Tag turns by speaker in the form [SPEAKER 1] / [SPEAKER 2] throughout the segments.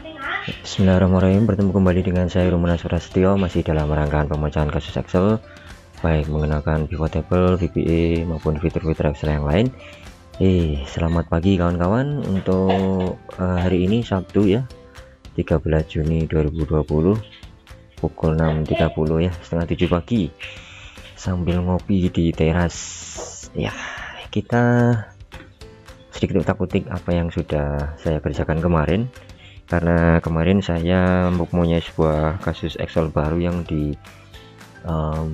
[SPEAKER 1] Bismillahirrahmanirrahim. Bertemu kembali dengan saya Rumana Surastio, masih dalam rangkaian pemecahan kasus Excel, baik menggunakan pivot table, VBA maupun fitur-fitur Excel yang lain. Selamat pagi kawan-kawan. Untuk hari ini Sabtu ya, 13 Juni 2020 pukul 6.30 ya, setengah 7 pagi, sambil ngopi di teras ya. Kita sedikit utak-utik apa yang sudah saya kerjakan kemarin, karena kemarin saya mempunyai sebuah kasus Excel baru yang diberikan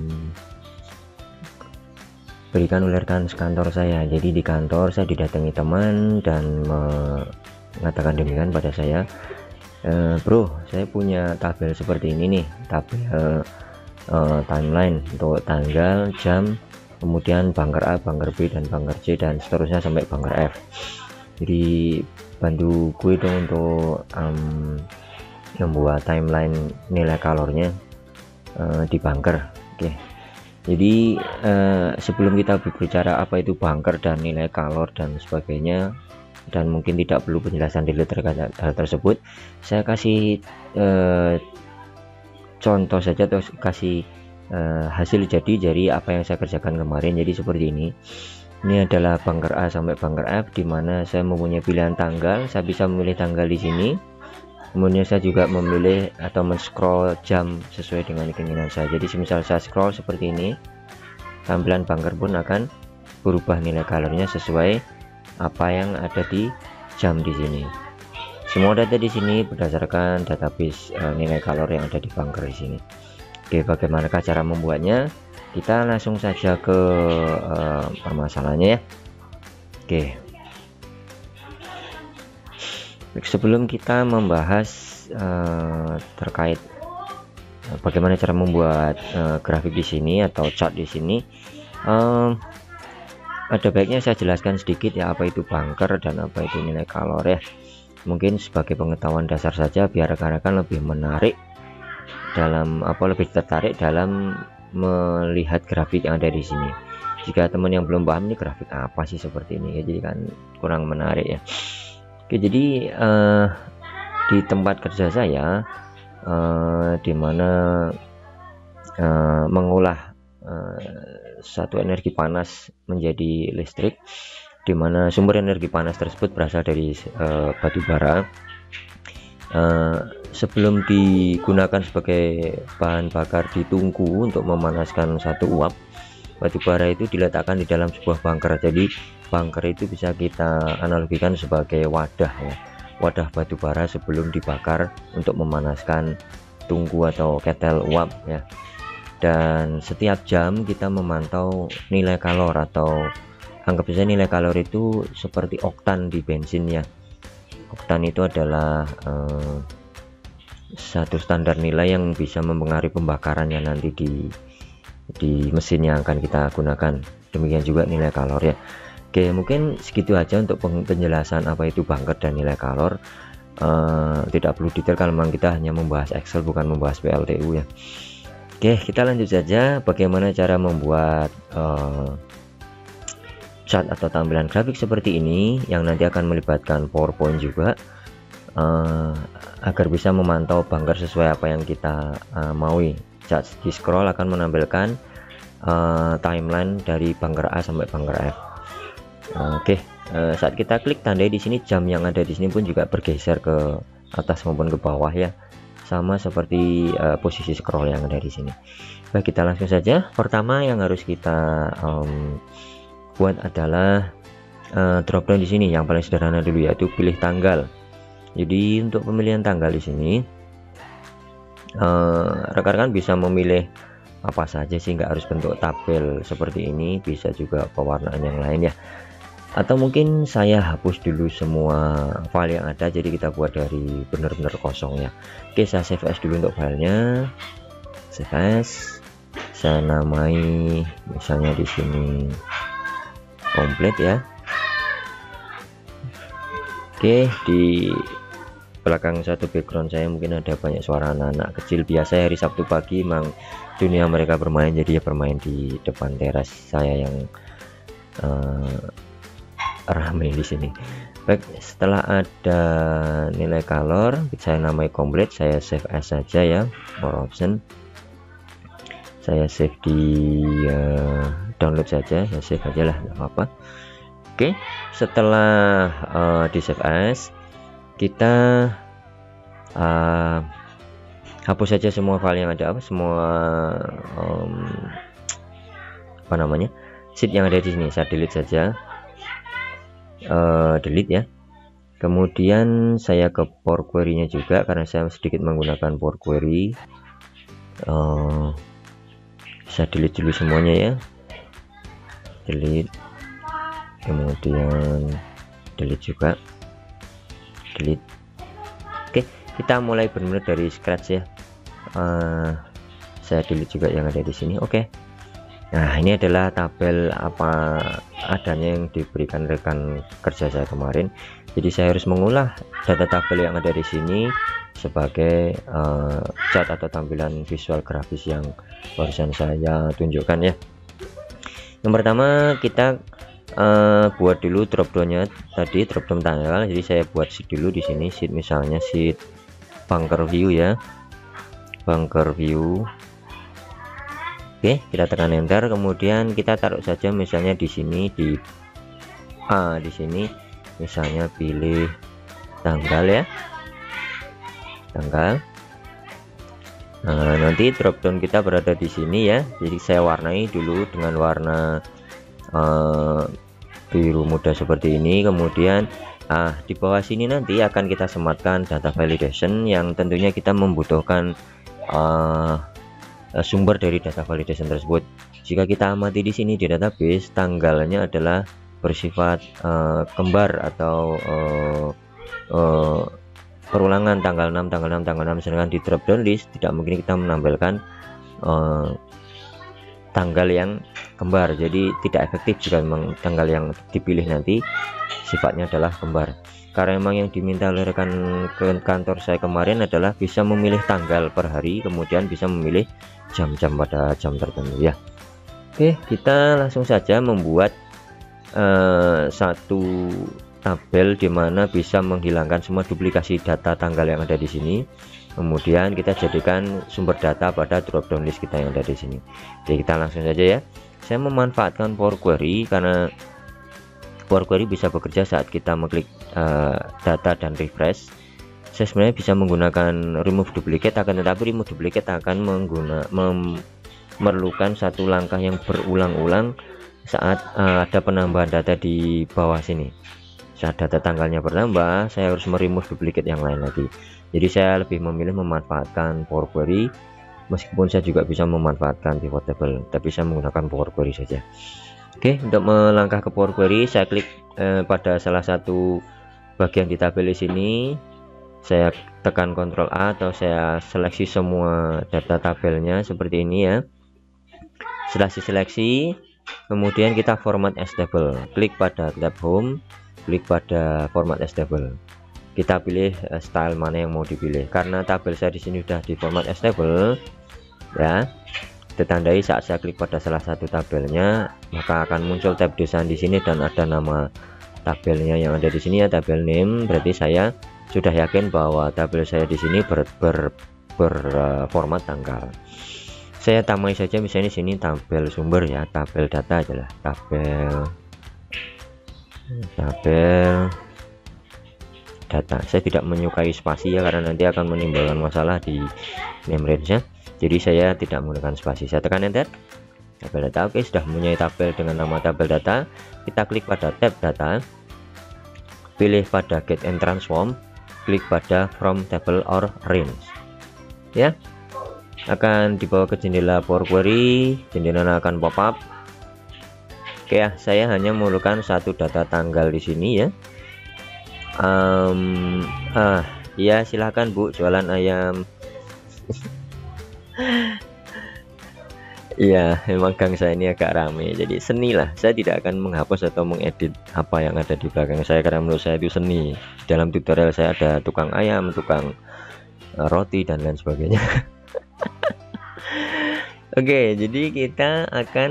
[SPEAKER 1] oleh rekan sekantor saya. Jadi di kantor saya didatangi teman dan mengatakan demikian pada saya, bro, saya punya tabel seperti ini nih, tabel timeline untuk tanggal, jam, kemudian bangker A, bangker B, dan bangker C, dan seterusnya sampai bangker F. Jadi bantu gue dong untuk membuat timeline nilai kalornya di bunker. Oke. Jadi sebelum kita berbicara apa itu bunker dan nilai kalor dan sebagainya, dan mungkin tidak perlu penjelasan detail terkait hal tersebut, saya kasih contoh saja atau kasih hasil jadi apa yang saya kerjakan kemarin. Jadi seperti ini. Ini adalah bunker A sampai bunker F, di mana saya mempunyai pilihan tanggal. Saya bisa memilih tanggal di sini. Kemudian saya juga memilih atau men-scroll jam sesuai dengan keinginan saya. Jadi misal saya scroll seperti ini, tampilan bunker pun akan berubah nilai kalornya sesuai apa yang ada di jam di sini. Semua data di sini berdasarkan database nilai kalor yang ada di bunker di sini. Oke, bagaimanakah cara membuatnya? Kita langsung saja ke permasalahannya ya. Oke, sebelum kita membahas terkait bagaimana cara membuat grafik di sini atau chart di sini, ada baiknya saya jelaskan sedikit ya apa itu bunker dan apa itu nilai kalor ya. Mungkin sebagai pengetahuan dasar saja biar rekan-rekan lebih menarik dalam lebih tertarik dalam melihat grafik yang ada di sini. Jika teman yang belum paham ini grafik apa sih seperti ini ya, jadi kan kurang menarik ya. Oke, jadi di tempat kerja saya dimana mengolah satu energi panas menjadi listrik, dimana sumber energi panas tersebut berasal dari batu bara. Sebelum digunakan sebagai bahan bakar di tungku untuk memanaskan satu uap, batu bara itu diletakkan di dalam sebuah bunker. Jadi bunker itu bisa kita analogikan sebagai wadah ya, wadah batu bara sebelum dibakar untuk memanaskan tungku atau ketel uap ya. Dan setiap jam kita memantau nilai kalor, atau anggap saja nilai kalor itu seperti oktan di bensin ya. Oktan itu adalah satu standar nilai yang bisa mempengaruhi pembakarannya nanti di mesin yang akan kita gunakan. Demikian juga nilai kalor ya. Oke, mungkin segitu aja untuk penjelasan apa itu bunker dan nilai kalor. Tidak perlu detail kalau memang kita hanya membahas Excel, bukan membahas PLTU ya. Oke, kita lanjut saja bagaimana cara membuat chart atau tampilan grafik seperti ini yang nanti akan melibatkan PowerPoint juga, agar bisa memantau bunker sesuai apa yang kita maui. Chart di scroll akan menampilkan timeline dari bunker A sampai bunker F. Oke, saat kita klik tandai di sini, jam yang ada di sini pun juga bergeser ke atas maupun ke bawah ya, sama seperti posisi scroll yang ada di sini. Baik, kita langsung saja. Pertama yang harus kita buat adalah drop down di sini. Yang paling sederhana dulu yaitu pilih tanggal. Jadi untuk pemilihan tanggal di sini rekan-rekan bisa memilih apa saja sih, nggak harus bentuk tabel seperti ini, bisa juga pewarnaan yang lain ya. Atau mungkin saya hapus dulu semua file yang ada, jadi kita buat dari benar-benar kosong ya. Oke, saya save as dulu untuk filenya. Save as, saya namai misalnya di sini komplit ya. Oke, di belakang satu background saya mungkin ada banyak suara anak-anak kecil. Biasa hari Sabtu pagi memang dunia mereka bermain, jadi ya bermain di depan teras saya yang ramai di sini. Baik, setelah ada nilai color saya namai complete, saya save as saja ya. More option saya save di download saja, ya save aja lah, nggak apa-apa. Oke, setelah di save as, kita hapus saja semua file yang ada, semua apa namanya, sheet yang ada di sini. Saya delete saja, delete ya. Kemudian saya ke Power Query nya juga, karena saya sedikit menggunakan Power Query. Saya delete dulu semuanya ya, delete, kemudian delete juga, delete. Oke, kita mulai benar-benar dari scratch ya. Saya delete juga yang ada di sini. Oke, nah ini adalah tabel apa adanya yang diberikan rekan kerja saya kemarin. Jadi saya harus mengolah data tabel yang ada di sini sebagai chart atau tampilan visual grafis yang barusan saya tunjukkan ya. Yang pertama kita buat dulu drop downnya tadi, drop down tanggal. Jadi saya buat sheet dulu di sini, sheet misalnya sheet bunker view ya, bunker view. Oke, kita tekan enter, kemudian kita taruh saja misalnya di sini di di sini misalnya pilih tanggal ya, tanggal. Nah, nanti drop down kita berada di sini ya. Jadi saya warnai dulu dengan warna biru muda seperti ini. Kemudian di bawah sini nanti akan kita sematkan data validation yang tentunya kita membutuhkan sumber dari data validation tersebut. Jika kita amati di sini di database, tanggalnya adalah bersifat kembar atau perulangan tanggal 6, tanggal 6, tanggal 6. Sedangkan di drop down list tidak mungkin kita menampilkan tanggal yang kembar, jadi tidak efektif jika memang tanggal yang dipilih nanti sifatnya adalah kembar. Karena memang yang diminta oleh rekan kantor saya kemarin adalah bisa memilih tanggal per hari, kemudian bisa memilih jam-jam pada jam tertentu ya. Oke, kita langsung saja membuat satu tabel di mana bisa menghilangkan semua duplikasi data tanggal yang ada di sini. Kemudian kita jadikan sumber data pada drop down list kita yang ada di sini. Jadi kita langsung saja ya. Saya memanfaatkan Power Query karena Power Query bisa bekerja saat kita mengklik data dan refresh. Saya sebenarnya bisa menggunakan remove duplicate, akan tetapi remove duplicate akan memerlukan satu langkah yang berulang-ulang saat ada penambahan data di bawah sini. Saat data tanggalnya bertambah, saya harus meremove duplicate yang lain lagi. Jadi saya lebih memilih memanfaatkan Power Query, meskipun saya juga bisa memanfaatkan pivot table, tapi saya menggunakan Power Query saja. Oke, untuk melangkah ke Power Query, saya klik pada salah satu bagian di tabel di sini. Saya tekan Ctrl A atau saya seleksi semua data tabelnya seperti ini ya. Setelah diseleksi, kemudian kita format as table. Klik pada tab home, klik pada format as table. Kita pilih style mana yang mau dipilih. Karena tabel saya di sini sudah di format as table ya, ditandai saat saya klik pada salah satu tabelnya maka akan muncul tab desain di sini dan ada nama tabelnya yang ada di sini ya, tabel name. Berarti saya sudah yakin bahwa tabel saya di sini berformat tanggal. Saya tamai saja misalnya di sini tabel sumber ya, tabel data adalah tabel data. Saya tidak menyukai spasi ya, karena nanti akan menimbulkan masalah di name range nya. Jadi saya tidak menggunakan spasi. Saya tekan enter. Tabel data. Oke, sudah mempunyai tabel dengan nama tabel data. Kita klik pada tab data, pilih pada get and transform, klik pada from table or range ya. Akan dibawa ke jendela Power Query, jendela akan pop up. Oke ya, saya hanya memerlukan satu data tanggal di sini ya. Ya silahkan Bu, jualan ayam. Iya, memang gang saya ini agak rame, jadi seni lah. Saya tidak akan menghapus atau mengedit apa yang ada di belakang saya, karena menurut saya itu seni. Dalam tutorial saya ada tukang ayam, tukang roti dan lain sebagainya. Oke, jadi kita akan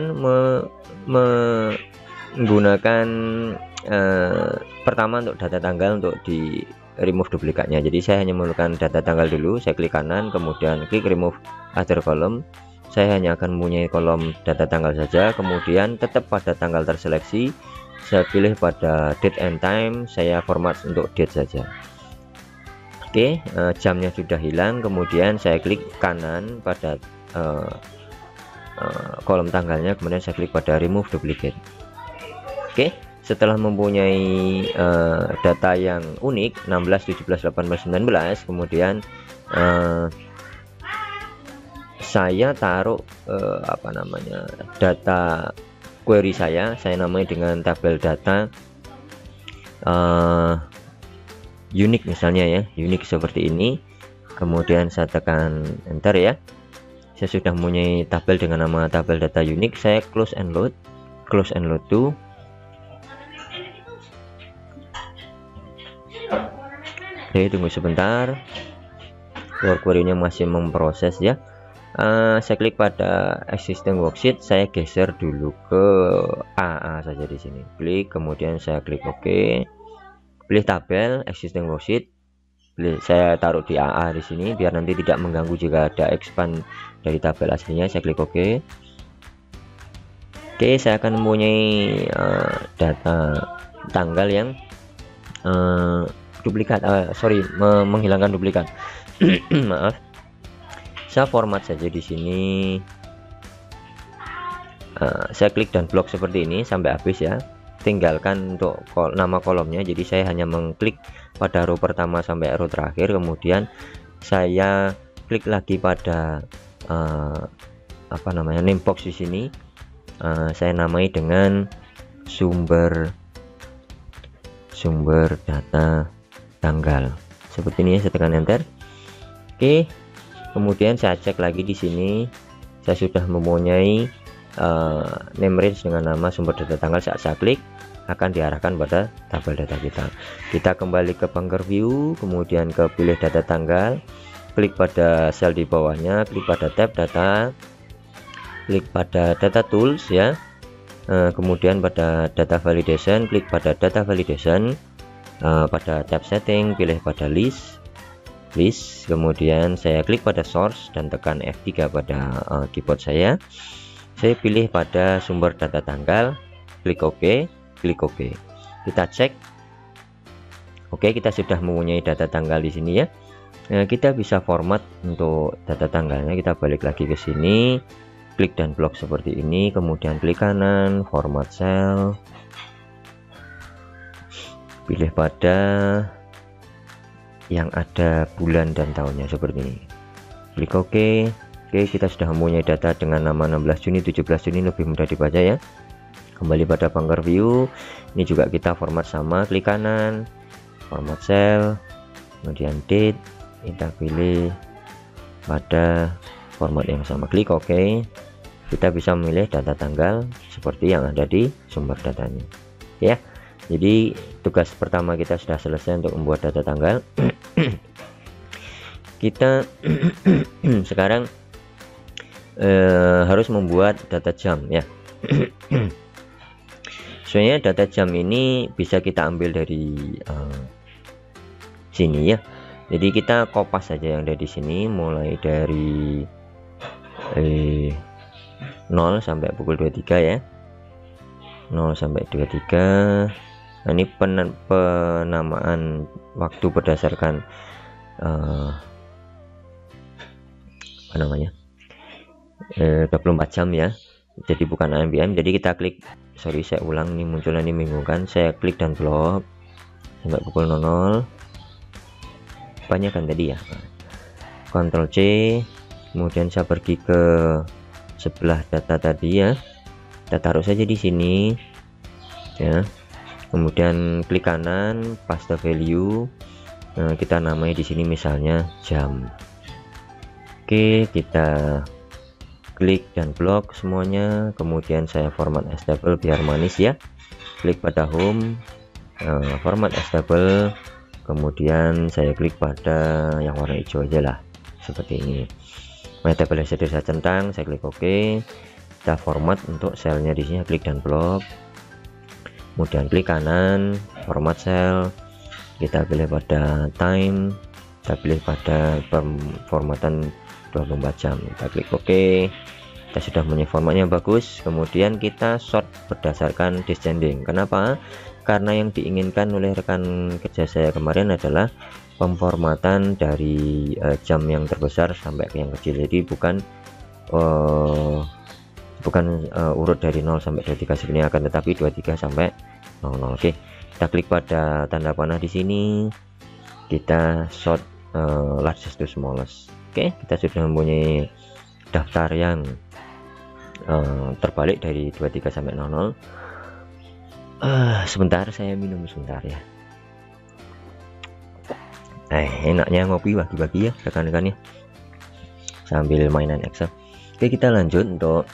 [SPEAKER 1] menggunakan pertama untuk data tanggal untuk di remove duplikatnya. Jadi saya hanya memerlukan data tanggal dulu, saya klik kanan, kemudian klik remove other column. Saya hanya akan mempunyai kolom data tanggal saja, kemudian tetap pada tanggal terseleksi, saya pilih pada date and time, saya format untuk date saja. Oke, jamnya sudah hilang, kemudian saya klik kanan pada kolom tanggalnya, kemudian saya klik pada remove duplicate. Oke, setelah mempunyai data yang unik 16, 17, 18, 19, kemudian saya taruh data query saya namai dengan tabel data unique misalnya ya, unique seperti ini. Kemudian saya tekan enter ya. Saya sudah mempunyai tabel dengan nama tabel data unique. Saya close and load to. Oke, tunggu sebentar, query-nya masih memproses ya. Saya klik pada existing worksheet, saya geser dulu ke AA saja di sini. Klik, kemudian saya klik OK. Pilih tabel existing worksheet. Saya taruh di AA di sini biar nanti tidak mengganggu jika ada expand dari tabel aslinya. Saya klik OK. Oke, saya akan mempunyai data tanggal yang duplikat, menghilangkan duplikat. Maaf. Saya format saja di sini. Saya klik dan blok seperti ini sampai habis ya. Tinggalkan untuk nama kolomnya. Jadi saya hanya mengklik pada row pertama sampai row terakhir. Kemudian saya klik lagi pada name box di sini. Saya namai dengan sumber data tanggal. Seperti ini, saya tekan enter. Oke. Kemudian saya cek lagi di sini, saya sudah mempunyai name range dengan nama sumber data tanggal. Saat saya klik akan diarahkan pada tabel data kita. Kita kembali ke Banker View, kemudian ke pilih data tanggal, klik pada sel di bawahnya, klik pada tab data, klik pada data tools ya. Kemudian pada data validation, klik pada data validation, pada tab setting pilih pada list, kemudian saya klik pada source dan tekan F3 pada keyboard saya pilih pada sumber data tanggal, klik OK. Kita cek. Oke, kita sudah mempunyai data tanggal di sini ya. Kita bisa format untuk data tanggalnya. Kita balik lagi ke sini, klik dan blok seperti ini, kemudian klik kanan, format cell, pilih pada yang ada bulan dan tahunnya seperti ini, klik OK. Oke, kita sudah mempunyai data dengan nama 16 Juni 17 Juni, lebih mudah dibaca ya. Kembali pada Banker View, ini juga kita format sama, klik kanan, format cell, kemudian date, kita pilih pada format yang sama, klik OK. Kita bisa memilih data tanggal seperti yang ada di sumber datanya ya. Jadi tugas pertama kita sudah selesai untuk membuat data tanggal. Kita sekarang harus membuat data jam ya. Soalnya data jam ini bisa kita ambil dari sini ya. Jadi kita kopas saja yang ada di sini, mulai dari 0 sampai pukul 23 ya. 0 sampai 23. Nah, ini penamaan waktu berdasarkan 24 jam ya, jadi bukan AMPM. Jadi kita klik, saya ulang, ini munculnya ini membingungkan. Saya klik dan blok sampai pukul 00. Banyak kan tadi ya. Ctrl C, kemudian saya pergi ke sebelah data tadi ya. Kita taruh saja di sini ya. Kemudian klik kanan, paste value. Kita namai di sini misalnya jam. Oke, kita klik dan blok semuanya. Kemudian saya format as table biar manis ya. Klik pada home, format as table. Kemudian saya klik pada yang warna hijau aja lah, seperti ini. My table sudah saya centang, saya klik OK. Kita format untuk selnya di sini, klik dan blok. kemudian klik kanan format cell, kita pilih pada time, kita pilih pada pemformatan 24 jam, kita klik OK. Kita sudah punya formatnya bagus, kemudian kita sort berdasarkan descending. Kenapa? Karena yang diinginkan oleh rekan kerja saya kemarin adalah pemformatan dari jam yang terbesar sampai ke yang kecil, jadi bukan urut dari 0 sampai 23 sebenarnya, akan tetapi 23 sampai 00. Oke, kita klik pada tanda panah di sini, kita sort largest to smallest. Oke, kita sudah mempunyai daftar yang terbalik dari 23 sampai 00. Sebentar, saya minum sebentar ya. Enaknya ngopi bagi-bagi ya rekan-rekannya sambil mainan Excel. Oke, kita lanjut untuk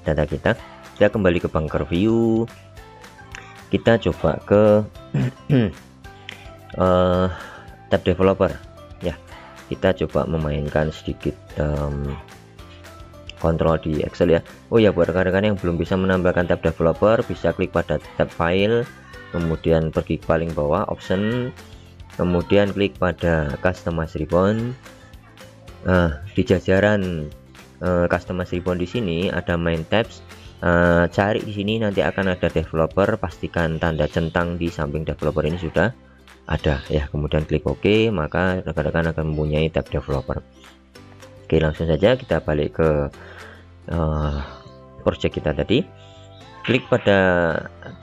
[SPEAKER 1] data kita. Kita kembali ke bunker view, kita coba ke tab developer ya. Kita coba memainkan sedikit kontrol di Excel ya. Oh ya, buat rekan-rekan yang belum bisa menambahkan tab developer, bisa klik pada tab file, kemudian pergi ke paling bawah option, kemudian klik pada customize ribbon. Di jajaran customize ribbon di sini ada main tabs. Cari di sini nanti akan ada developer, pastikan tanda centang di samping developer ini sudah ada ya, kemudian klik OK, maka rekan-rekan akan mempunyai tab developer. Oke, langsung saja kita balik ke project kita tadi. Klik pada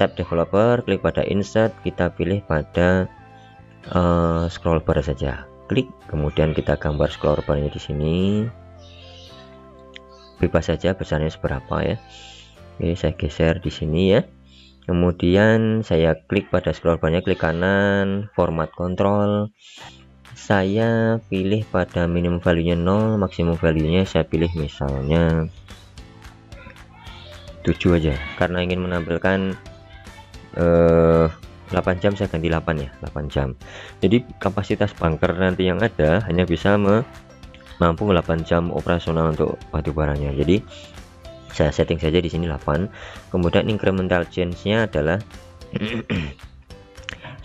[SPEAKER 1] tab developer, klik pada insert, kita pilih pada scroll bar saja. Klik, kemudian kita gambar scroll barnya di sini. Bebas saja besarnya seberapa ya. Oke, saya geser di sini ya. Kemudian saya klik pada scroll barnya, klik kanan, format control. Saya pilih pada minimum value nya 0, maksimum value nya saya pilih misalnya 7 aja, karena ingin menampilkan 8 jam saya ganti 8 ya, 8 jam. Jadi kapasitas bunker nanti yang ada hanya bisa mampu 8 jam operasional untuk batu baranya. Jadi saya setting saja di sini 8. Kemudian incremental change-nya adalah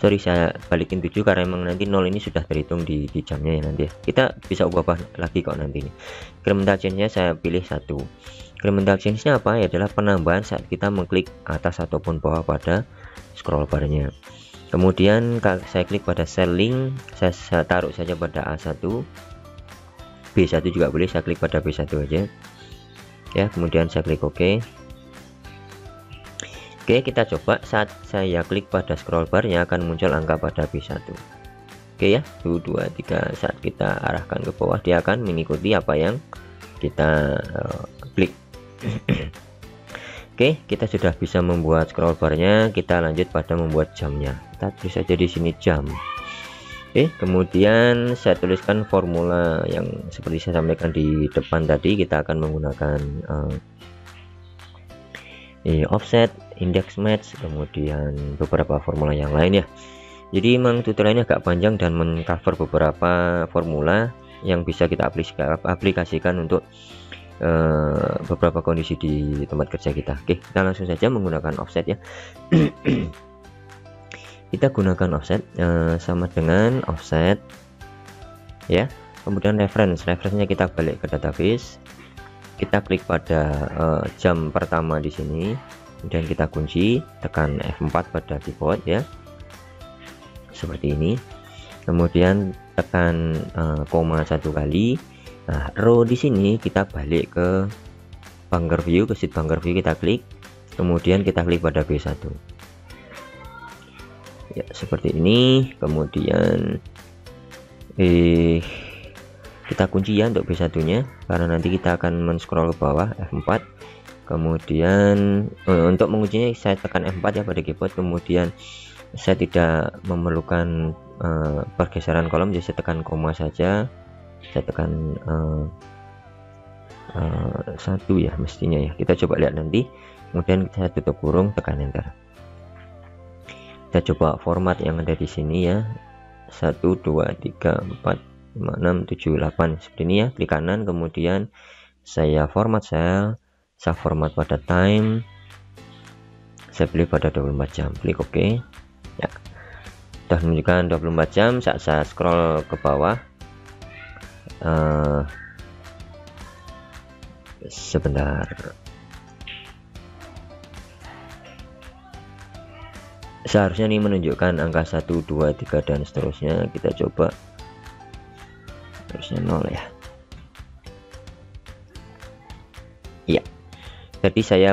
[SPEAKER 1] sorry, saya balikin 7 karena emang nanti 0 ini sudah terhitung di jamnya ya nanti ya. Kita bisa ubah lagi kok nanti ini. Incremental change-nya saya pilih 1. Incremental change-nya apa? Ya adalah penambahan saat kita mengklik atas ataupun bawah pada scroll barnya. Kemudian saya klik pada cell link, saya taruh saja pada A1, B1 juga boleh, saya klik pada B1 aja ya, kemudian saya klik OK. Oke, kita coba saat saya klik pada scroll bar yang akan muncul angka pada B1. Oke ya, 1, 2, 3, saat kita arahkan ke bawah dia akan mengikuti apa yang kita klik. Oke, kita sudah bisa membuat scroll barnya. Kita lanjut pada membuat jamnya. Kita tulis saja di sini jam. Oke, kemudian saya tuliskan formula yang seperti saya sampaikan di depan tadi. Kita akan menggunakan offset, index match, kemudian beberapa formula yang lain ya. Jadi memang tutorialnya agak panjang dan mengcover beberapa formula yang bisa kita aplikasikan untuk beberapa kondisi di tempat kerja kita. Oke, kita langsung saja menggunakan offset ya. Kita gunakan offset sama dengan offset ya. Kemudian reference-nya kita balik ke database. Kita klik pada jam pertama di sini, kemudian kita kunci, tekan F4 pada keyboard ya, seperti ini. Kemudian tekan koma 1 kali. Nah, row di sini kita balik ke bunker view, ke sheet bunker view, kita klik, kemudian kita klik pada B1 ya, seperti ini. Kemudian kita kunci ya untuk B1 nya, karena nanti kita akan men-scroll ke bawah, F4. Kemudian untuk menguncinya saya tekan F4 ya pada keyboard. Kemudian saya tidak memerlukan pergeseran kolom, jadi saya tekan koma saja, saya tekan 1 ya mestinya ya. Kita coba lihat nanti. Kemudian saya tutup kurung, tekan enter. Kita coba format yang ada di sini ya, 1, 2, 3, 4, 5, 6, 7, 8 seperti ini ya. Klik kanan, kemudian saya format cell, saya format pada time, saya pilih pada 24 jam, klik OK ya. Sudah menunjukkan 24 jam. Saat saya scroll ke bawah, sebentar, seharusnya ini menunjukkan angka 1 2 3 dan seterusnya. Kita coba, harusnya 0 ya. Iya, jadi saya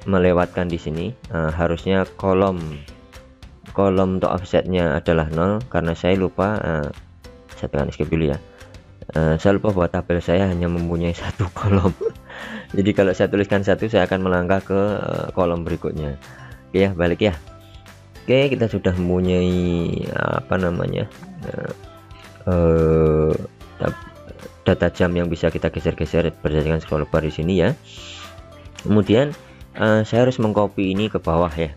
[SPEAKER 1] melewatkan di sini. Harusnya kolom untuk offsetnya adalah 0 karena saya lupa. Saya tekan escape dulu ya. Saya lupa bahwa tabel saya hanya mempunyai satu kolom. Jadi kalau saya tuliskan 1, saya akan melangkah ke kolom berikutnya. Oke ya, balik ya. Oke, kita sudah mempunyai apa namanya, data jam yang bisa kita geser-geser berdasarkan scroll bar di sini ya. Kemudian saya harus mengcopy ini ke bawah ya,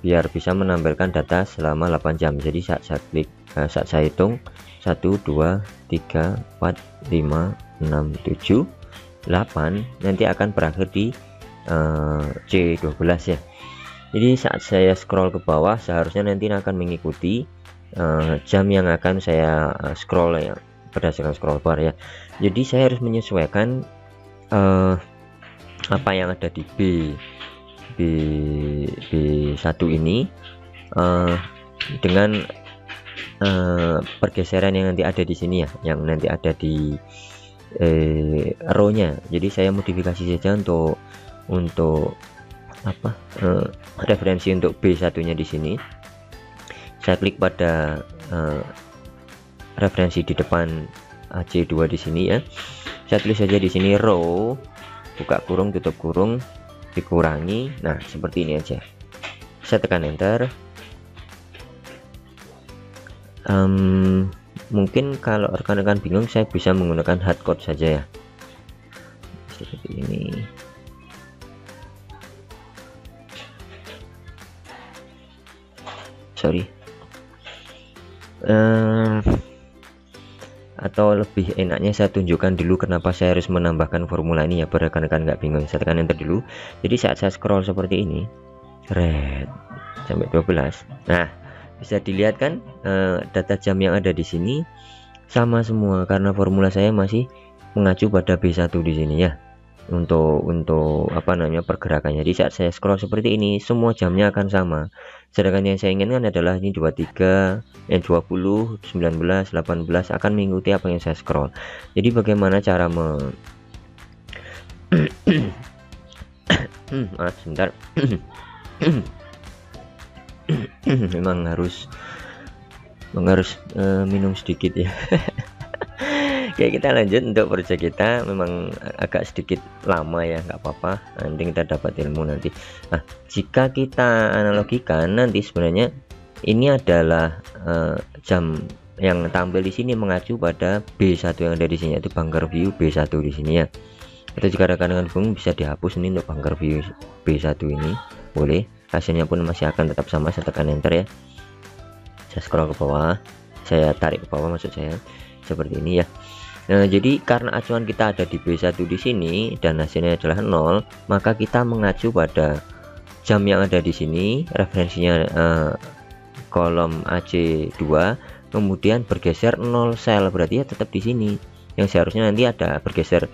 [SPEAKER 1] biar bisa menampilkan data selama 8 jam. Jadi saat saya klik, saat saya hitung 1 2 3 4 5 6 7 8, nanti akan berakhir di C12 ya. Jadi saat saya scroll ke bawah, seharusnya nanti akan mengikuti jam yang akan saya scroll ya, berdasarkan scroll bar ya. Jadi saya harus menyesuaikan apa yang ada di B1 ini dengan pergeseran yang nanti ada di sini ya, yang nanti ada di row-nya. Jadi saya modifikasi saja untuk apa, referensi untuk B1-nya di sini. Saya klik pada referensi di depan AC2 di sini ya. Saya tulis saja di sini row, buka kurung tutup kurung, dikurangi. Nah, seperti ini aja. Saya tekan enter. Mungkin kalau rekan-rekan bingung, saya bisa menggunakan hardcode saja ya, seperti ini. Sorry, atau lebih enaknya saya tunjukkan dulu kenapa saya harus menambahkan formula ini ya, biar rekan-rekan nggak bingung. Saya tekan enter dulu. Jadi saat saya scroll seperti ini, red sampai 12. Nah, bisa dilihat kan, data jam yang ada di sini sama semua karena formula saya masih mengacu pada B1 di sini ya, untuk apa namanya, pergerakannya. Jadi saat saya scroll seperti ini, semua jamnya akan sama. Sedangkan yang saya inginkan adalah ini 23, 20, 19, 18 akan mengikuti apa yang saya scroll. Jadi bagaimana cara maaf sebentar. memang harus minum sedikit ya. Oke, kita lanjut untuk project kita. Memang agak sedikit lama ya, nggak apa-apa, nanti kita dapat ilmu nanti. Nah, jika kita analogikan nanti, sebenarnya ini adalah jam yang tampil di sini mengacu pada B1 yang ada di sini, yaitu bunker view B1 di sini ya. Atau jika rekan-rekan bingung, bisa dihapus ini untuk bunker view B1 ini, boleh. Hasilnya pun masih akan tetap sama. Saya tekan enter ya. Saya scroll ke bawah, saya tarik ke bawah maksud saya, seperti ini ya. Nah, jadi karena acuan kita ada di B1 di sini dan hasilnya adalah 0, maka kita mengacu pada jam yang ada di sini, referensinya kolom AC2, kemudian bergeser 0 sel, berarti ya tetap di sini. Yang seharusnya nanti ada bergeser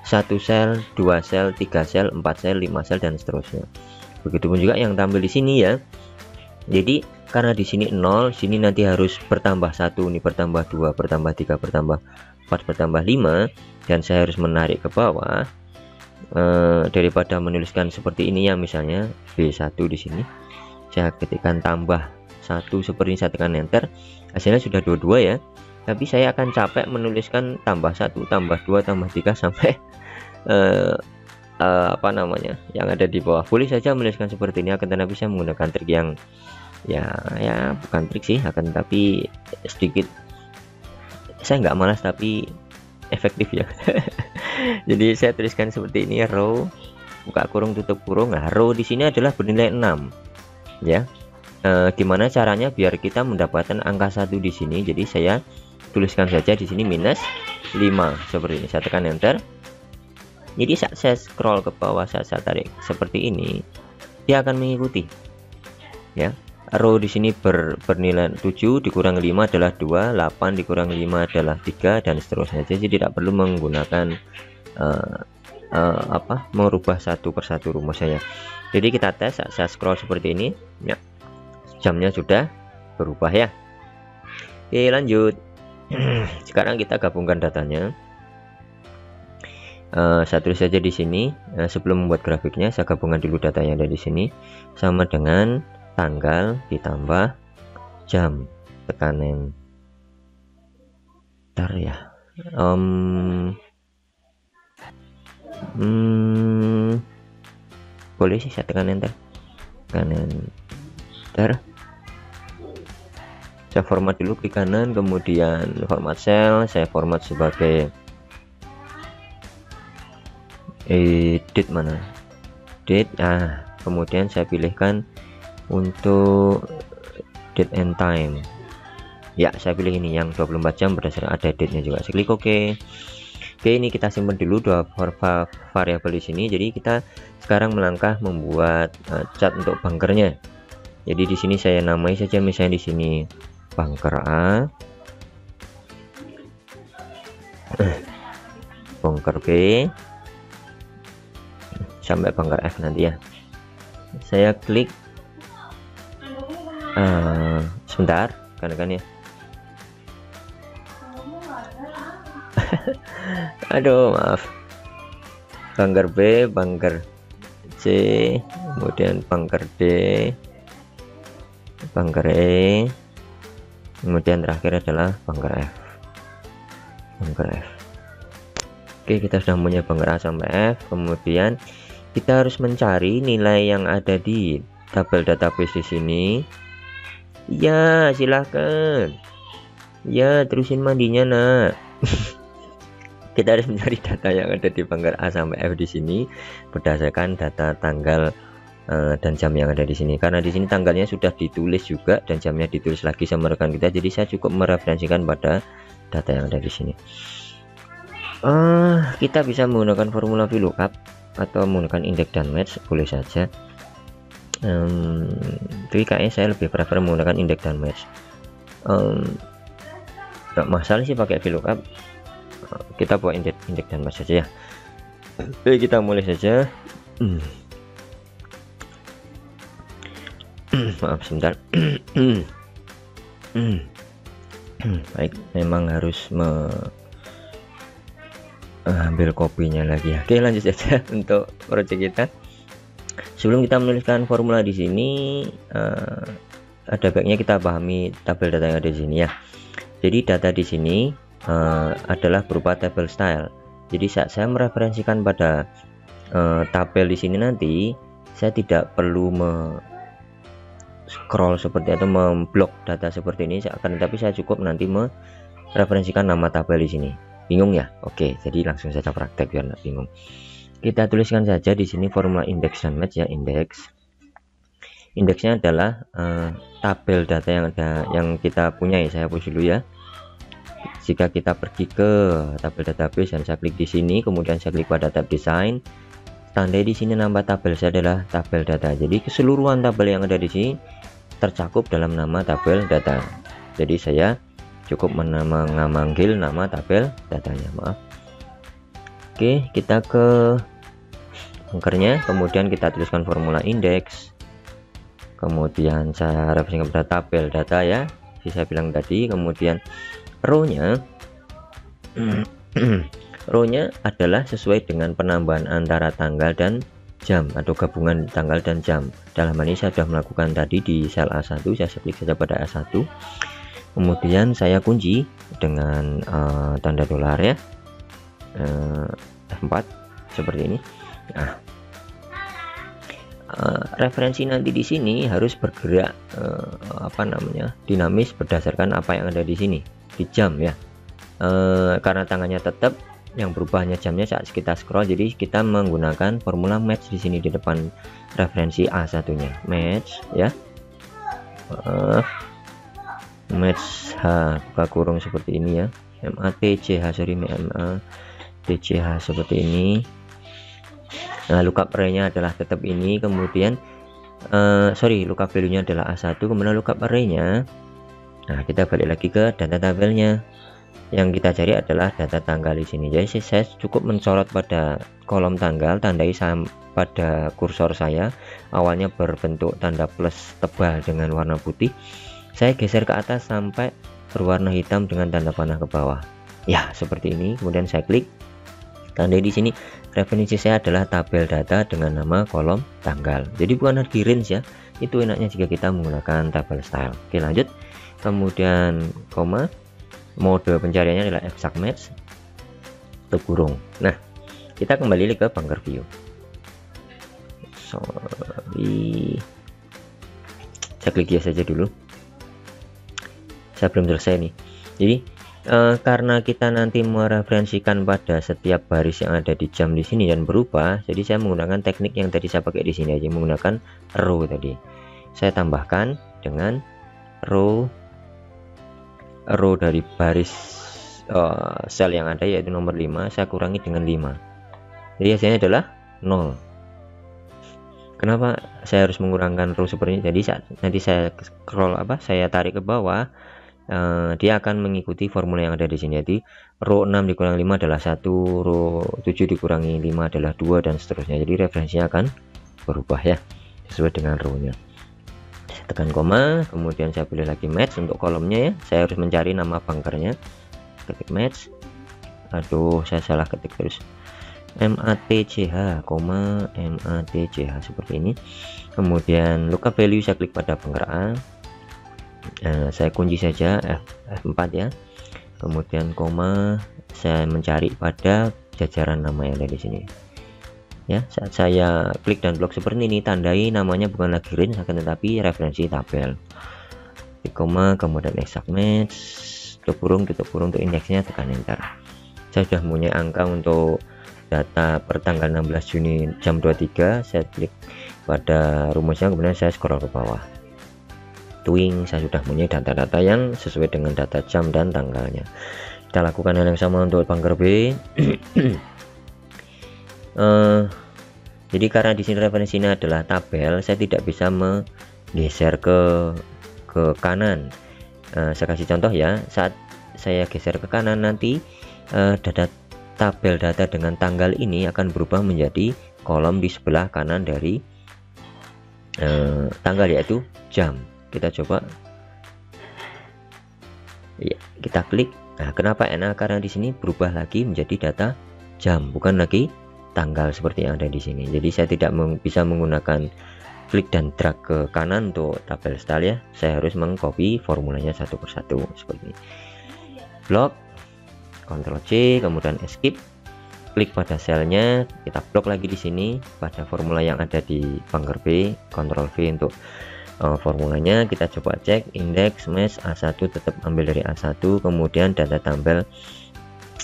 [SPEAKER 1] 1 sel, 2 sel, 3 sel, 4 sel, 5 sel dan seterusnya. Begitupun juga yang tampil di sini ya. Jadi karena di sini 0, sini nanti harus bertambah 1, ini bertambah 2, bertambah 3, bertambah 4, bertambah 5, dan saya harus menarik ke bawah. Daripada menuliskan seperti ini ya, misalnya B1 di sini, saya ketikkan tambah 1 seperti ini, saya tekan enter, hasilnya sudah 22 ya. Tapi saya akan capek menuliskan tambah 1, tambah 2, tambah 3 sampai apa namanya, yang ada di bawah. Boleh saja menuliskan seperti ini, akan tetapi saya menggunakan trik yang ya bukan trik sih, akan tapi sedikit, saya nggak malas tapi efektif ya. Jadi saya tuliskan seperti ini, row, buka kurung tutup kurung. Nah, row di sini adalah bernilai 6 ya. Gimana caranya biar kita mendapatkan angka 1 di sini? Jadi saya tuliskan saja di sini minus 5 seperti ini, saya tekan enter. Jadi saat saya scroll ke bawah, saat saya tarik seperti ini, dia akan mengikuti ya. Row di sini bernilai 7 dikurangi 5 adalah 2, 8 dikurangi 5 adalah 3, dan seterusnya. Jadi tidak perlu menggunakan merubah satu persatu rumusnya. Jadi kita tes, saya scroll seperti ini ya, jamnya sudah berubah ya. Oke, lanjut. Sekarang kita gabungkan datanya. Saya tulis saja di sini. Sebelum membuat grafiknya, saya gabungkan dulu data yang ada di sini, sama dengan tanggal ditambah jam, tekan enter ya. Boleh sih saya tekan enter, saya format dulu klik kanan, kemudian format cell, saya format sebagai date, mana date, kemudian saya pilihkan untuk date and time ya, saya pilih ini yang 24 jam berdasarkan ada date nya juga. Saya klik OK. Oke, ini kita simpan dulu dua variabel di sini. Jadi kita sekarang melangkah membuat cat untuk bunkernya. Jadi di sini saya namai saja, misalnya di sini bunker A, bunker B, sampai bunker F nanti ya. Saya klik sebentar kan ya. Aduh, maaf. Bunker B, bunker C, kemudian bunker D, bunker E, kemudian terakhir adalah bunker F. Oke, kita sudah punya bunker A sampai F. Kemudian kita harus mencari nilai yang ada di tabel database di sini. Ya, silahkan. Ya, terusin mandinya, nak. Kita harus mencari data yang ada di bunker A sampai F di sini berdasarkan data tanggal dan jam yang ada di sini. Karena di sini tanggalnya sudah ditulis juga dan jamnya ditulis lagi sama rekan kita. Jadi saya cukup mereferensikan pada data yang ada di sini. Kita bisa menggunakan formula VLOOKUP atau menggunakan index dan match, boleh saja. Tapi kayaknya saya lebih prefer menggunakan index dan match. Gak masalah sih pakai VLOOKUP. Kita buat index dan match saja ya. Oke, kita mulai saja. Maaf sebentar. Baik, memang harus ambil kopinya lagi ya. Oke, lanjut saja untuk project kita. Sebelum kita menuliskan formula di sini, ada baiknya kita pahami tabel data yang ada di sini ya. Jadi data di sini adalah berupa table style. Jadi saat saya mereferensikan pada tabel di sini nanti, saya tidak perlu scroll seperti atau memblok data seperti ini, tapi saya cukup nanti mereferensikan nama tabel di sini. Bingung ya? Oke, jadi langsung saja praktek biar nggak bingung. Kita tuliskan saja di sini formula index dan match ya. Indeksnya adalah tabel data yang kita punya ya. Saya hapus dulu ya. Jika kita pergi ke tabel database dan saya klik di sini, kemudian saya klik pada tab design, tandai di sini nama tabel saya adalah tabel data. Jadi keseluruhan tabel yang ada di sini tercakup dalam nama tabel data. Jadi saya cukup memanggil nama tabel datanya, maaf. Oke, kita ke bunkernya, kemudian kita tuliskan formula index, kemudian saya referensikan pada tabel data ya, saya bilang tadi. Kemudian row-nya adalah sesuai dengan penambahan antara tanggal dan jam atau gabungan tanggal dan jam. Dalam hal ini saya sudah melakukan tadi di sel A1, saya klik saja pada A1, kemudian saya kunci dengan tanda dolar ya, F4 seperti ini. Nah, referensi nanti di sini harus bergerak dinamis berdasarkan apa yang ada di sini di jam ya. Karena tangannya tetap, yang berubah hanya jamnya saat kita scroll. Jadi kita menggunakan formula match di sini di depan referensi A1 nya, match ya, match H buka kurung seperti ini ya, MATCH seperti ini. Nah, lookup array nya adalah tetap ini. Kemudian sorry, lookup value nya adalah A1, kemudian lookup array-nya. Nah, kita balik lagi ke data tabelnya. Yang kita cari adalah data tanggal di sini. Jadi saya cukup mensorot pada kolom tanggal, tandai pada kursor saya awalnya berbentuk tanda plus tebal dengan warna putih. Saya geser ke atas sampai berwarna hitam dengan tanda panah ke bawah. Ya, seperti ini. Kemudian saya klik. Tandai di sini referensi saya adalah tabel data dengan nama kolom tanggal. Jadi bukan di range ya. Itu enaknya jika kita menggunakan tabel style. Oke, lanjut. Kemudian koma. Mode pencariannya adalah exact match tutup kurung. Nah, kita kembali ke bunker view. Sorry, saya klik yes saja dulu, saya belum selesai nih. Jadi karena kita nanti mereferensikan pada setiap baris yang ada di jam di sini dan berubah, jadi saya menggunakan teknik yang tadi saya pakai di sini aja, menggunakan row tadi. Saya tambahkan dengan row dari baris sel yang ada yaitu nomor 5, saya kurangi dengan 5, jadi hasilnya adalah 0. Kenapa saya harus mengurangkan row seperti ini? Jadi saat nanti saya scroll saya tarik ke bawah, dia akan mengikuti formula yang ada di sini. Jadi row 6 dikurangi 5 adalah 1, row 7 dikurangi 5 adalah 2, dan seterusnya. Jadi referensinya akan berubah ya, sesuai dengan row-nya. Tekan koma, kemudian saya pilih lagi match untuk kolomnya ya. Saya harus mencari nama bunkernya, ketik match. Aduh, saya salah ketik terus. match, match seperti ini. Kemudian lookup value saya klik pada bunker A. Saya kunci saja F4 ya. Kemudian koma, saya mencari pada jajaran nama yang ada di sini. Ya, saat saya klik dan blok seperti ini, tandai namanya bukan lagi range akan tetapi referensi tabel. Di koma, kemudian exact match, tutup kurung untuk indeksnya, tekan enter. Saya sudah punya angka untuk data per tanggal 16 Juni jam 23. Saya klik pada rumusnya, kemudian saya scroll ke bawah. Twing, saya sudah punya data-data yang sesuai dengan data jam dan tanggalnya. Kita lakukan hal yang sama untuk bunker B. Jadi karena di sini referensinya adalah tabel, saya tidak bisa menggeser ke kanan. Saya kasih contoh ya, saat saya geser ke kanan nanti tabel data dengan tanggal ini akan berubah menjadi kolom di sebelah kanan dari tanggal, yaitu jam. Kita coba ya, kita klik. Nah, kenapa enak? Karena di sini berubah lagi menjadi data jam, bukan lagi tanggal seperti yang ada di sini. Jadi saya tidak bisa menggunakan klik dan drag ke kanan untuk tabel style ya. Saya harus mengcopy formulanya satu persatu seperti ini. Blok, Ctrl C, kemudian escape, klik pada selnya, kita blok lagi di sini pada formula yang ada di bunker B, Ctrl V untuk formulanya. Kita coba cek indeks match A1, tetap ambil dari A1, kemudian data tabel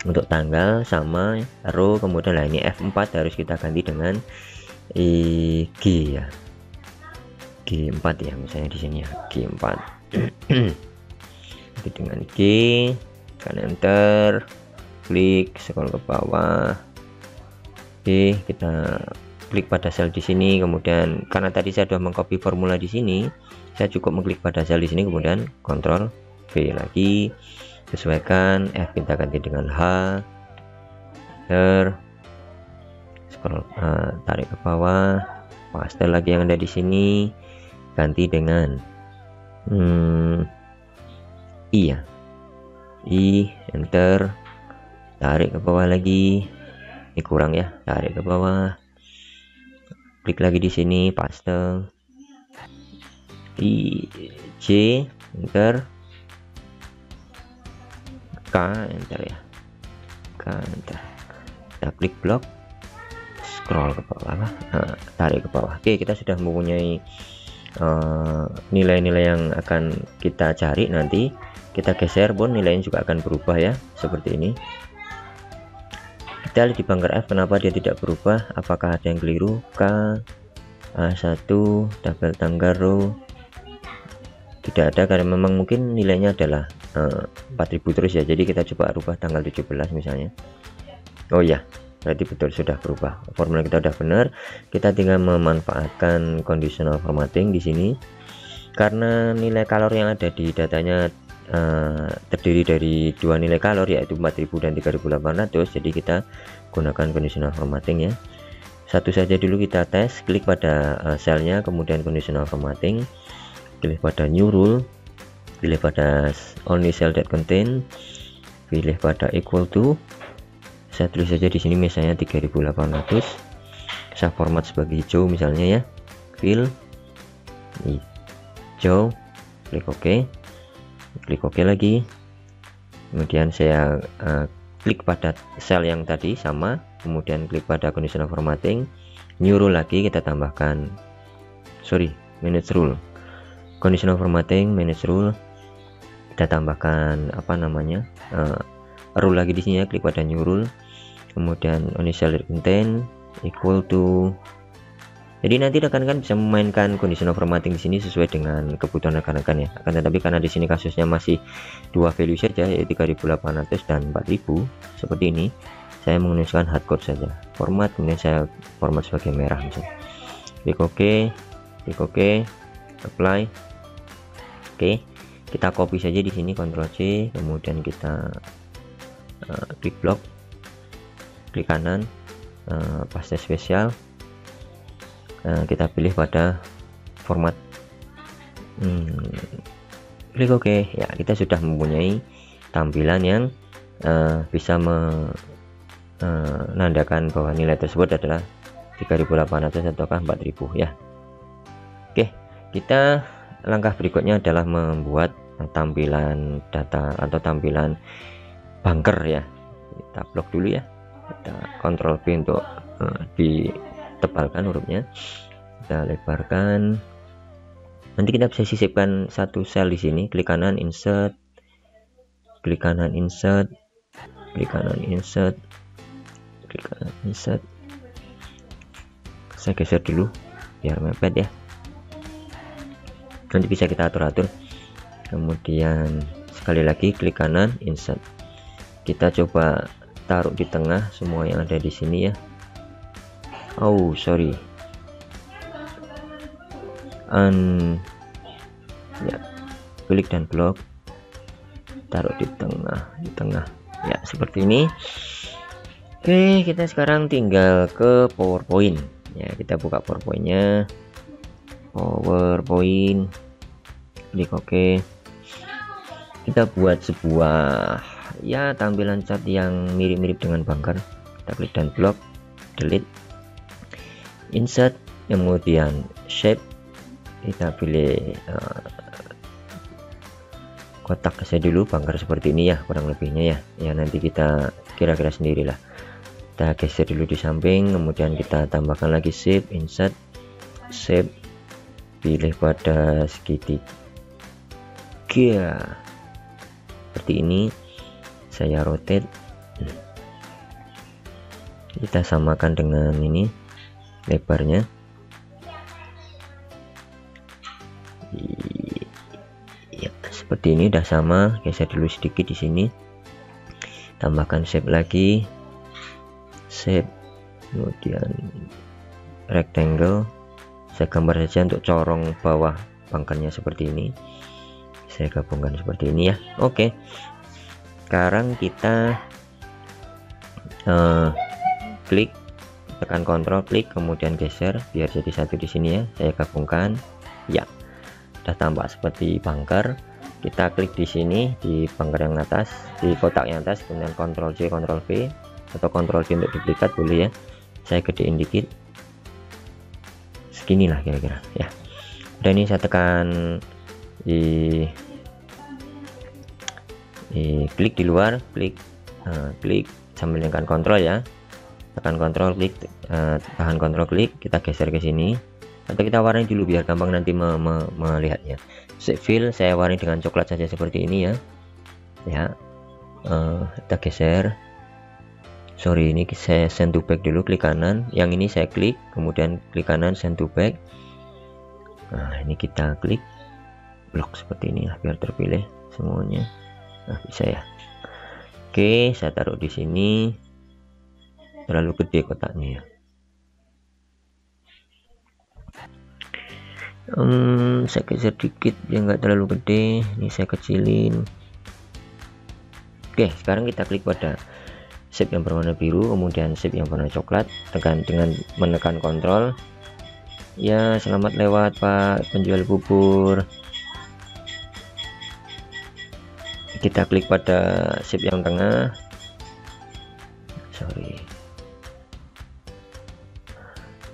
[SPEAKER 1] untuk tanggal sama row, kemudian lah ini F4 harus kita ganti dengan G ya, G4 ya, misalnya di sini ya G4. Jadi dengan G, tekan enter, klik, scroll ke bawah. Oke, kita klik pada sel di sini, kemudian karena tadi saya sudah mengcopy formula di sini, saya cukup mengklik pada sel di sini, kemudian Ctrl V lagi, sesuaikan, F kita ganti dengan H, scroll, tarik ke bawah, paste lagi yang ada di sini, ganti dengan I ya, I, enter, tarik ke bawah lagi, ini kurang ya, tarik ke bawah, klik lagi di sini, paste, I, J, enter, K, enter ya, K, enter. Kita klik blok, scroll ke bawah, tarik ke bawah. Oke, kita sudah mempunyai nilai-nilai yang akan kita cari. Nanti kita geser pun nilainya juga akan berubah ya, seperti ini. Kita lihat di bunker F kenapa dia tidak berubah, apakah ada yang keliru. K, A1, tabel tanggal row tidak ada, karena memang mungkin nilainya adalah 4000 terus ya. Jadi kita coba rubah tanggal 17 misalnya. Oh ya, berarti betul sudah berubah. Formula kita udah benar, kita tinggal memanfaatkan conditional formatting di sini. Karena nilai kalori yang ada di datanya terdiri dari dua nilai kalori, yaitu 4000 dan 3800, jadi kita gunakan conditional formatting ya. Satu saja dulu kita tes, klik pada selnya, kemudian conditional formatting, pilih pada new rule, pilih pada only cell that contain, pilih pada equal to, saya tulis saja di sini misalnya 3800, saya format sebagai hijau misalnya ya, fill hijau, klik OK, klik OK lagi, kemudian saya klik pada sel yang tadi sama, kemudian klik pada conditional formatting, new rule lagi, kita tambahkan manage rule, conditional formatting, manage rule, kita tambahkan apa namanya rule lagi di sini ya, klik pada new rule, kemudian initial content equal to. Jadi nanti rekan-rekan bisa memainkan conditional formatting di sini sesuai dengan kebutuhan rekan-rekan ya. Akan tetapi karena di sini kasusnya masih dua value saja, yaitu 3800 dan 4000 seperti ini, saya menggunakan hardcode saja. Format, kemudian saya format sebagai merah misalnya. Klik OK, apply. Oke, kita copy saja di sini, Ctrl C, kemudian kita klik blok, klik kanan, paste spesial. Kita pilih pada format, klik OK ya, kita sudah mempunyai tampilan yang bisa menandakan bahwa nilai tersebut adalah 3800 ataukah 4000 ya. Oke, kita langkah berikutnya adalah membuat tampilan data atau tampilan bunker ya. Kita blok dulu ya, kita Ctrl V untuk ditebalkan hurufnya, kita lebarkan. Nanti kita bisa sisipkan satu sel di sini, klik kanan insert, klik kanan insert, klik kanan insert, klik kanan insert. Saya geser dulu biar mepet ya, nanti bisa kita atur-atur. Kemudian sekali lagi klik kanan insert, kita coba taruh di tengah semua yang ada di sini ya. Oh sorry, ya, klik dan blok, taruh di tengah ya, seperti ini. Oke, kita sekarang tinggal ke PowerPoint ya, kita buka PowerPointnya, PowerPoint, klik OK. Kita buat sebuah ya tampilan chart yang mirip-mirip dengan bunker. Kita klik dan blok, delete, insert, kemudian shape, kita pilih kotak saja dulu, bunker seperti ini ya kurang lebihnya ya. Ya nanti kita kira-kira sendirilah. Kita geser dulu di samping, kemudian kita tambahkan lagi shape, insert, shape, pilih pada segitiga seperti ini, saya rotate, kita samakan dengan ini lebarnya. Ya, seperti ini udah sama, geser dulu sedikit di sini, tambahkan shape lagi, shape, kemudian rectangle, saya gambar saja untuk corong bawah bunkernya seperti ini, saya gabungkan seperti ini ya. Oke, sekarang kita klik, tekan Ctrl, klik, kemudian geser biar jadi satu di sini ya, saya gabungkan ya, sudah tampak seperti bunker. Kita klik di sini di bunker yang atas, di kotak yang atas, kemudian Ctrl C, Ctrl V, atau Ctrl V untuk duplikat boleh ya, saya gedein dikit seginilah kira-kira ya. Dan ini saya tekan di klik di luar, klik sambil tekan Ctrl ya, tekan Ctrl, klik, tahan Ctrl, klik, kita geser ke sini, atau kita warnai dulu biar gampang nanti melihatnya. Shape fill saya warnai dengan coklat saja seperti ini ya. Kita geser, sorry ini saya send to back dulu, klik kanan, yang ini saya klik, kemudian klik kanan send to back. Nah ini kita klik blok seperti ini ya, biar terpilih semuanya. Nah bisa ya. Oke, saya taruh di sini, terlalu gede kotaknya ya. Saya geser dikit biar nggak terlalu gede, ini saya kecilin. Oke, sekarang kita klik pada shape yang berwarna biru, kemudian shape yang berwarna coklat, tekan dengan menekan kontrol. Ya, selamat lewat Pak penjual bubur. Kita klik pada shape yang tengah,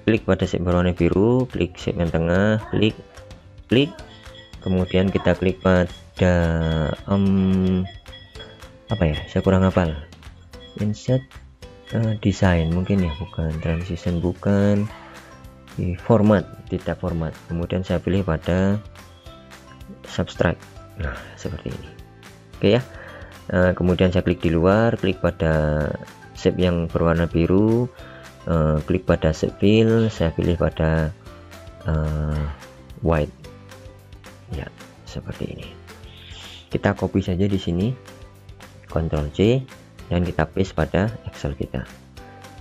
[SPEAKER 1] klik pada shape berwarna biru, klik shape yang tengah, klik, kemudian kita klik pada apa ya, saya kurang hafal, insert design mungkin ya, bukan transition, bukan, di format, tidak format, kemudian saya pilih pada subtract. Nah seperti ini. Oke ya, kemudian saya klik di luar, klik pada shape yang berwarna biru, klik pada shape fill, saya pilih pada white ya, seperti ini. Kita copy saja di sini, Ctrl C, dan kita paste pada Excel kita,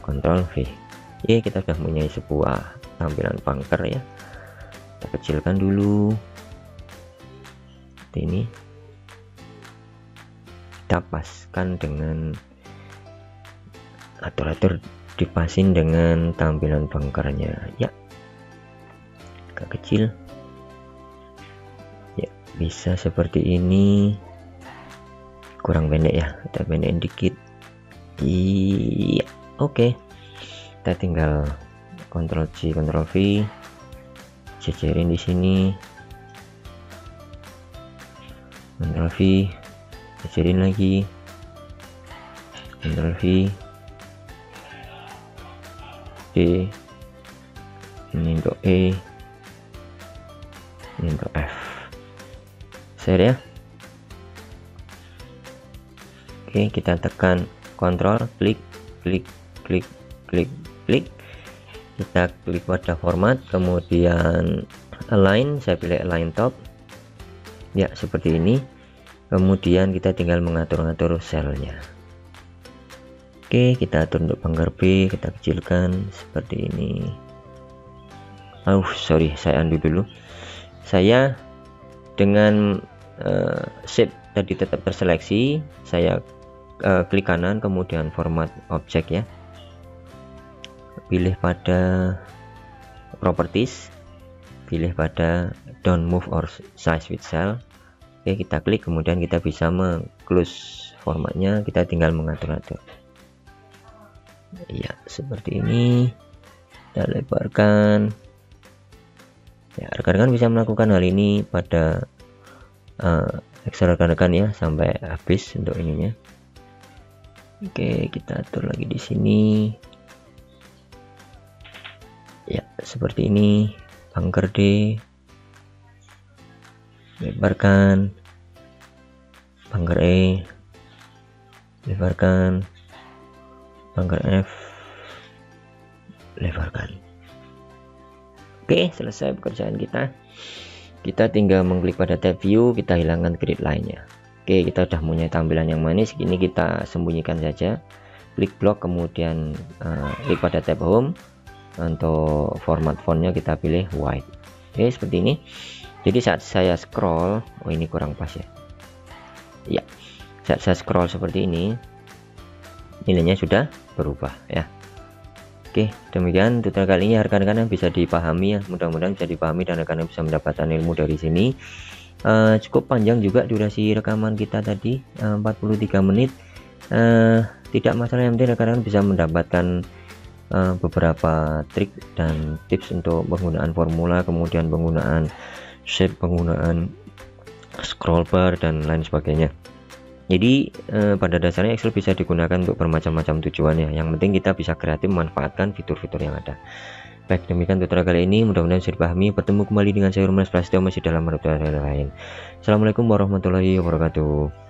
[SPEAKER 1] Ctrl V. Ya, kita sudah mempunyai sebuah tampilan bunker ya. Kita kecilkan dulu seperti ini, kita paskan dengan atur-atur, dipasin dengan tampilan bunkernya ya, agak kecil ya, bisa seperti ini, kurang pendek ya, kita pendek dikit. Iya, oke. Kita tinggal Ctrl C, Ctrl V, jejerin di sini, Ctrl V, jejerin lagi, Ctrl V, D, ini untuk E, ini untuk F, share ya. Oke, kita tekan kontrol, klik, kita klik pada format, kemudian align, saya pilih align top ya, seperti ini. Kemudian kita tinggal mengatur-ngatur selnya. Oke, kita atur untuk bunker B, kita kecilkan seperti ini. Sorry, saya undo dulu. Saya dengan shape tadi tetap terseleksi, saya klik kanan, kemudian format objek ya, pilih pada properties, pilih pada don't move or size with cell. Oke, kita klik, kemudian kita bisa meng-close formatnya, kita tinggal mengatur-atur ya, seperti ini. Kita lebarkan ya, rekan-rekan bisa melakukan hal ini pada Excel rekan-rekan ya, sampai habis untuk ininya. Oke, kita atur lagi di sini ya, seperti ini. Bunker D, lebarkan, bunker E, lebarkan, bunker F, lebarkan. Oke, selesai pekerjaan kita. Kita tinggal mengklik pada tab view, kita hilangkan grid line-nya. Oke, kita sudah punya tampilan yang manis. Ini kita sembunyikan saja, klik blok, kemudian klik pada tab home. Untuk format fontnya kita pilih white. Oke, seperti ini. Jadi saat saya scroll, ini kurang pas ya. Ya, saat saya scroll seperti ini, nilainya sudah berubah ya. Oke, demikian tutorial kali ini rekan-rekan yang bisa dipahami ya, mudah-mudahan bisa dipahami dan rekan-rekan bisa mendapatkan ilmu dari sini. Cukup panjang juga durasi rekaman kita tadi, 43 menit. Tidak masalah, yang penting rekan-rekan bisa mendapatkan beberapa trik dan tips untuk penggunaan formula, kemudian penggunaan shape, penggunaan scroll bar dan lain sebagainya. Jadi pada dasarnya Excel bisa digunakan untuk bermacam-macam tujuan ya. Yang penting kita bisa kreatif memanfaatkan fitur-fitur yang ada. Baik, demikian tutorial kali ini, mudah-mudahan bisa dipahami. Bertemu kembali dengan saya Rumas Prasetyo masih dalam tutorial lain. Assalamualaikum warahmatullahi wabarakatuh.